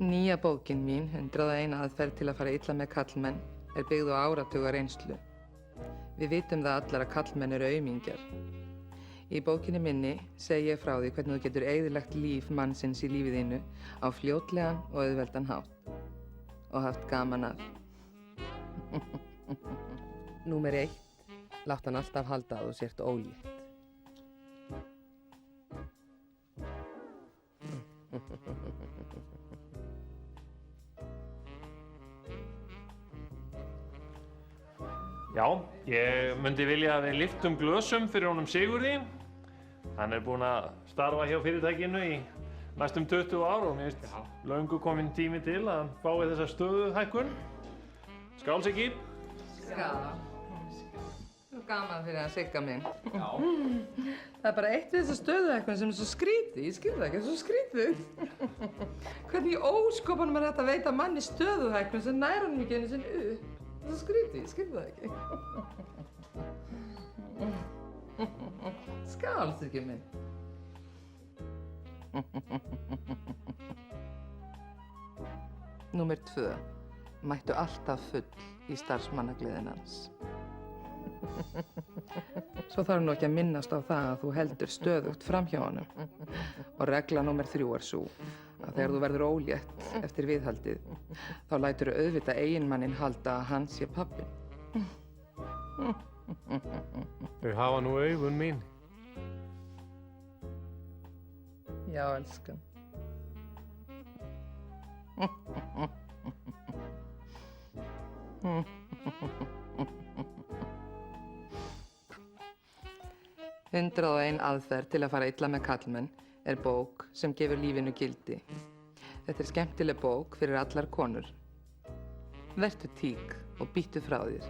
Nýja bókin mín, 101 aðferð til að fara illa með karlmenn, er byggð á áratuga reynslu. Við vitum það allar að karlmenn eru aumingjar. Í bókinni minni segi ég frá því hvernig þú getur eyðilagt líf mannsins í lífið þínu á fljótlegan og auðveldan hátt. Og haft gaman af. Númer 1. Látt hann alltaf halda að þú sért ólétt. Já, ég myndi vilja að við lyftum glösum fyrir honum Sigurði. Hann er búinn að starfa hjá fyrirtækinu í næstum 20 ár og mér finnst löngu kominn tími til að hann fái þessa stöðuhækkun. Skál, Siggi. Skál. Gaman fyrir að Sigga minn. Já. Það er bara eitt við þessa stöðuhækkun sem er svo skrítið. Ég skil það ekki, það er svo skrítið. Hvernig í óskopunum er þetta að veita manni stöðuhækkun sem nær honum ekki einu sinni upp? Það er svo skrítið, ég skil það ekki. Skál, Siggi minn. Númer 2. Mættu alltaf full í starfsmannagleðin hans. Svo þarf nú ekki að minnast á það að þú heldur stöðugt framhjá honum. Og regla númer 3 er sú að þegar þú verður ólétt eftir viðhaldið, þá lætur auðvitað eiginmanninn halda að hann sé pabbinn. Þau hafa nú augun mín. Já, elskan. Hundrað og ein aðferð til að fara illa með karlmenn er bók sem gefur lífinu gildi. Þetta er skemmtileg bók fyrir allar konur. Vertu tík og býttu frá þér.